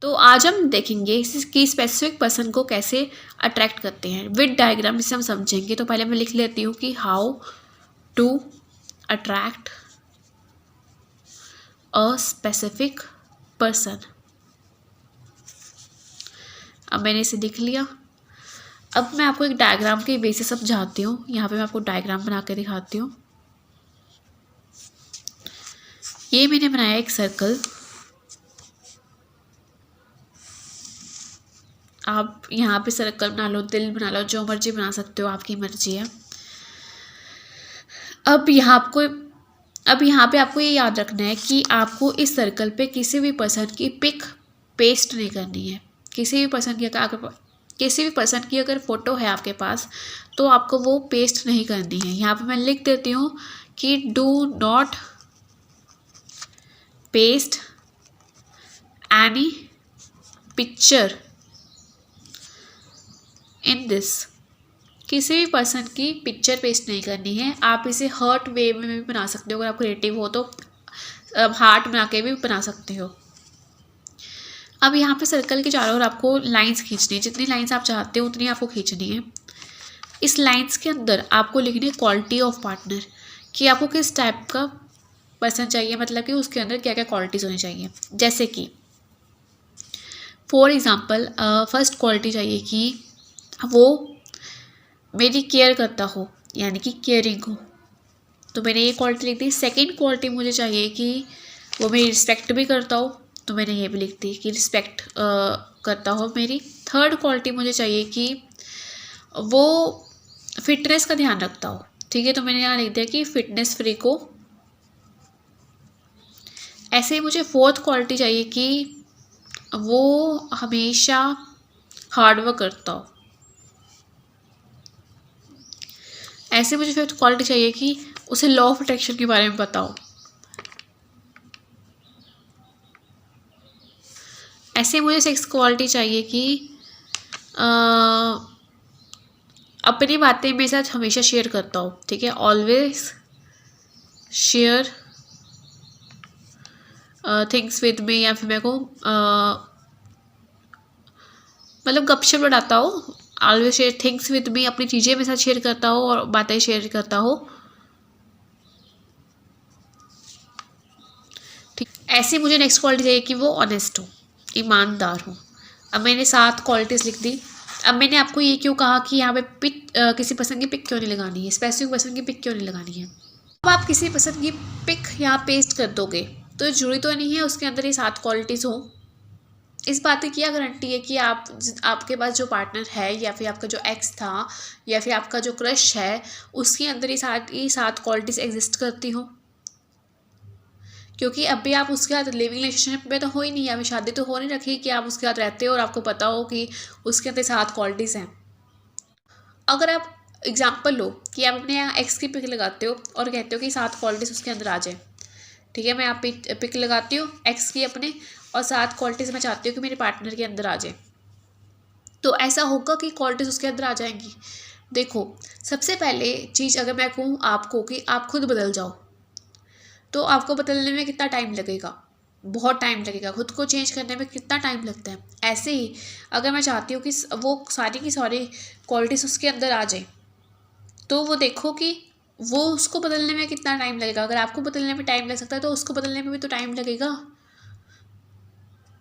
तो आज हम देखेंगे कि स्पेसिफिक पर्सन को कैसे अट्रैक्ट करते हैं विद डायग्राम, जिसे हम समझेंगे। तो पहले मैं लिख लेती हूँ कि how to attract a specific person. अब मैंने इसे लिख लिया। अब मैं आपको एक डायग्राम के बेसिस समझाती हूँ। यहाँ पे मैं आपको डायग्राम बना के दिखाती हूँ। ये मैंने बनाया एक सर्कल। आप यहाँ पे सर्कल बना लो, दिल बना लो, जो मर्जी बना सकते हो, आपकी मर्जी है। अब यहाँ पे आपको ये याद रखना है कि आपको इस सर्कल पे किसी भी पर्सन की पिक पेस्ट नहीं करनी है। किसी भी पर्सन की अगर फ़ोटो है आपके पास तो आपको वो पेस्ट नहीं करनी है। यहाँ पे मैं लिख देती हूँ कि do not paste any picture in this. किसी भी पर्सन की पिक्चर पेस्ट नहीं करनी है। आप इसे हर्ट वे में भी बना सकते हो। अगर आप क्रिएटिव हो तो हार्ट बना के भी बना सकते हो। अब यहाँ पे सर्कल के चारों ओर आपको लाइंस खींचनी है। जितनी लाइंस आप चाहते हो उतनी आपको खींचनी है। इस लाइंस के अंदर आपको लिखनी है क्वालिटी ऑफ पार्टनर, कि आपको किस टाइप का पर्सन चाहिए, मतलब कि उसके अंदर क्या क्या क्वालिटीज़ होनी चाहिए। जैसे कि फॉर एग्ज़ाम्पल फर्स्ट क्वालिटी चाहिए कि वो मेरी केयर करता हो, यानी कि केयरिंग हो, तो मैंने ये क्वालिटी लिख दी। सेकंड क्वालिटी मुझे चाहिए कि वो मेरी रिस्पेक्ट भी करता हो, तो मैंने ये भी लिख दी कि रिस्पेक्ट करता हो मेरी। थर्ड क्वालिटी मुझे चाहिए कि वो फिटनेस का ध्यान रखता हो, ठीक है, तो मैंने यहाँ लिख दिया कि फिटनेस फ्री को। ऐसे ही मुझे फोर्थ क्वालिटी चाहिए कि वो हमेशा हार्डवर्क करता हो। ऐसे मुझे फिफ्थ क्वालिटी चाहिए कि उसे लॉ ऑफ अट्रैक्शन के बारे में पता हो। ऐसे मुझे सिक्स क्वालिटी चाहिए कि अपनी बातें मेरे साथ हमेशा शेयर करता हो, ठीक है, always share things with me, या फिर मेरे को मतलब गपशप लड़ाता हो। Always share things with me, अपनी चीज़ें मेरे साथ शेयर करता हो और बातें शेयर करता हो, ठीक। ऐसे मुझे नेक्स्ट क्वालिटी चाहिए कि वो ऑनेस्ट हो, ईमानदार हो। अब मैंने 7 क्वालिटीज़ लिख दी। अब मैंने आपको ये क्यों कहा कि यहाँ पे किसी पर्सन की पिक क्यों नहीं लगानी है, स्पेसिफिक पर्सन की पिक क्यों नहीं लगानी है। अब आप किसी पर्सन की पिक यहाँ पेस्ट कर दोगे तो जरूरी तो नहीं है उसके अंदर ये 7 क्वालिटीज़ हो। इस बात की क्या गारंटी है कि आपके पास जो पार्टनर है, या फिर आपका जो एक्स था, या फिर आपका जो क्रश है, उसके अंदर ये 7 क्वालिटीज़ एग्जिस्ट करती हो। क्योंकि अभी आप उसके साथ लिविंग रिलेशनशिप में तो हो ही नहीं, अभी शादी तो हो नहीं रखी कि आप उसके साथ रहते हो और आपको पता हो कि उसके अंदर 7 क्वालिटीज़ हैं। अगर आप एग्जाम्पल लो कि आप अपने यहाँ एक्स की पिक लगाते हो और कहते हो कि 7 क्वालिटीज़ उसके अंदर आ जाए, ठीक है, मैं आप पिक लगाती हूँ एक्स की अपने, और 7 क्वालिटीज़ मैं चाहती हूँ कि मेरे पार्टनर के अंदर आ जाए, तो ऐसा होगा कि क्वालिटीज़ उसके अंदर आ जाएंगी। देखो, सबसे पहले चीज़ अगर मैं कहूँ आपको कि आप खुद बदल जाओ, तो आपको बदलने में कितना टाइम लगेगा? बहुत टाइम लगेगा। खुद को चेंज करने में कितना टाइम लगता है। ऐसे ही अगर मैं चाहती हूँ कि वो सारी की सारी क्वालिटीज़ उसके अंदर आ जाए, तो वो देखो कि वो उसको बदलने में कितना टाइम लगेगा। अगर आपको बदलने में टाइम लग सकता है तो उसको बदलने में भी तो टाइम लगेगा।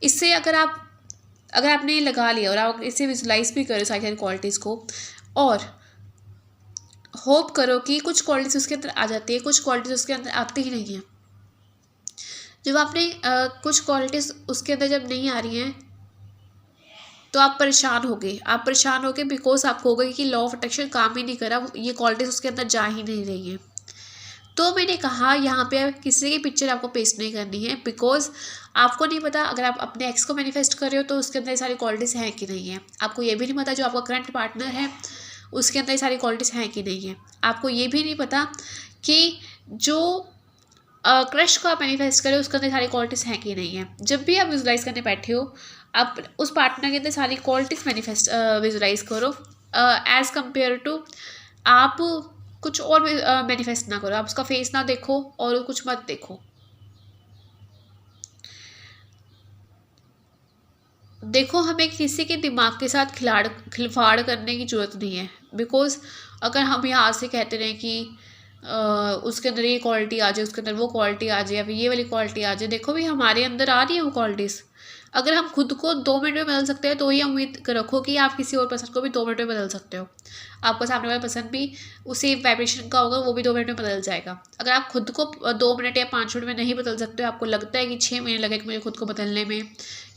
इससे अगर आपने ये लगा लिया और आप इसे विजुलाइज भी करो सारी क्वालिटीज़ को, और होप करो कि कुछ क्वालिटीज़ उसके अंदर आ जाती है, कुछ क्वालिटीज़ उसके अंदर आती ही नहीं है। जब आपने कुछ क्वालिटीज़ उसके अंदर जब नहीं आ रही हैं तो आप परेशान होगे बिकॉज आपको होगा कि लॉ ऑफ अट्रैक्शन काम ही नहीं करा, ये क्वालिटीज़ उसके अंदर जा ही नहीं रही हैं। तो मैंने कहा यहाँ पे किसी की पिक्चर आपको पेस्ट नहीं करनी है, बिकॉज आपको नहीं पता अगर आप अपने एक्स को मैनिफेस्ट कर रहे हो तो उसके अंदर सारी क्वालिटीज़ हैं कि नहीं है। आपको ये भी नहीं पता जो आपका करंट पार्टनर है उसके अंदर सारी क्वालिटीज़ हैं कि नहीं है। आपको ये भी नहीं पता कि जो क्रश को आप मैनिफेस्ट करें उसके अंदर सारी क्वालिटीज़ हैं कि नहीं है। जब भी आप विजुलाइज करने बैठे हो, आप उस पार्टनर के अंदर सारी क्वालिटीज़ विजुलाइज करो, एज़ कम्पेयर टू आप कुछ और मैनिफेस्ट ना करो। आप उसका फेस ना देखो और कुछ मत देखो। देखो, हमें किसी के दिमाग के साथ खिलवाड़ करने की ज़रूरत नहीं है। बिकॉज़ अगर हम यहाँ से कहते रहें कि उसके अंदर ये क्वालिटी आ जाए, उसके अंदर वो क्वालिटी आ जाए, या फिर ये वाली क्वालिटी आ जाए, देखो भी हमारे अंदर आ रही है वो क्वालिटीज़। अगर हम खुद को 2 मिनट में बदल सकते हैं, तो ये उम्मीद रखो कि आप किसी और पर्सन को भी 2 मिनट में बदल सकते हो। आपका सामने वाला पर्सन भी उसी वाइब्रेशन का होगा, वो भी 2 मिनट में बदल जाएगा। अगर आप खुद को 2 मिनट या 5 मिनट में नहीं बदल सकते हो, आपको लगता है कि 6 महीने लगेंगे मुझे खुद को बदलने में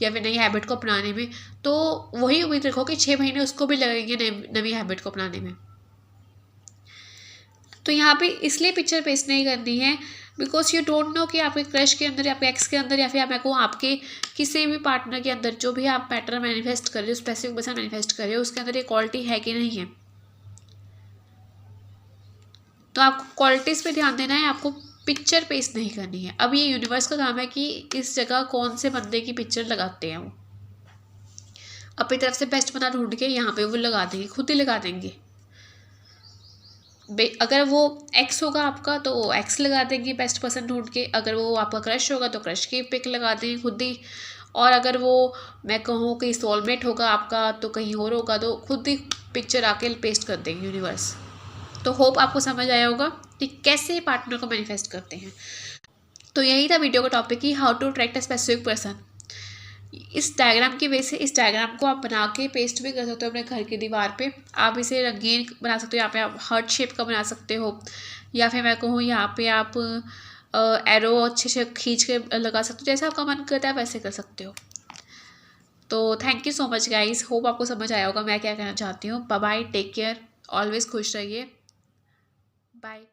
या फिर नई हैबिट को अपनाने में, तो वही उम्मीद रखो कि 6 महीने उसको भी लगेंगे नई हैबिट को अपनाने में। तो यहाँ पे इसलिए पिक्चर पेस्ट नहीं करनी है बिकॉज यू डोंट नो कि आपके क्रश के अंदर या आपके एक्स के अंदर या फिर मैं कहूँ आपके किसी भी पार्टनर के अंदर जो भी आप पैटर्न मैनिफेस्ट कर रहे हो, स्पेसिफिक पर्सन मैनिफेस्ट कर रहे हो, उसके अंदर ये क्वालिटी है कि नहीं है। तो आपको क्वालिटीज़ पे ध्यान देना है, आपको पिक्चर पेस्ट नहीं करनी है। अब ये यूनिवर्स का काम है कि इस जगह कौन से बंदे की पिक्चर लगाते हैं वो अपनी तरफ से बेस्ट बना ढूंढ के यहाँ पे वो लगा देंगे, खुद ही लगा देंगे। अगर वो एक्स होगा आपका तो एक्स लगा देंगे बेस्ट पर्सन ढूंढ के, अगर वो आपका क्रश होगा तो क्रश की पिक लगा देंगे खुद ही, और अगर वो मैं कहूँ कि सोलमेट होगा आपका तो कहीं और होगा तो खुद ही पिक्चर आके पेस्ट कर देंगे यूनिवर्स। तो होप आपको समझ आया होगा कि कैसे पार्टनर को मैनिफेस्ट करते हैं। तो यही था वीडियो का टॉपिक कि how to attract a specific person. इस डायग्राम की वजह से इस डायग्राम को आप बना के पेस्ट भी कर सकते हो अपने घर की दीवार पे। आप इसे रंगीन बना सकते हो, यहाँ पे आप हार्ट शेप का बना सकते हो, या फिर मैं कहूँ यहाँ पे आप एरो अच्छे से खींच के लगा सकते हो, जैसा आपका मन करता है वैसे कर सकते हो। तो thank you so much guys, hope आपको समझ आया होगा मैं क्या कहना चाहती हूँ। Bye bye, take care, always खुश रहिए, बाय।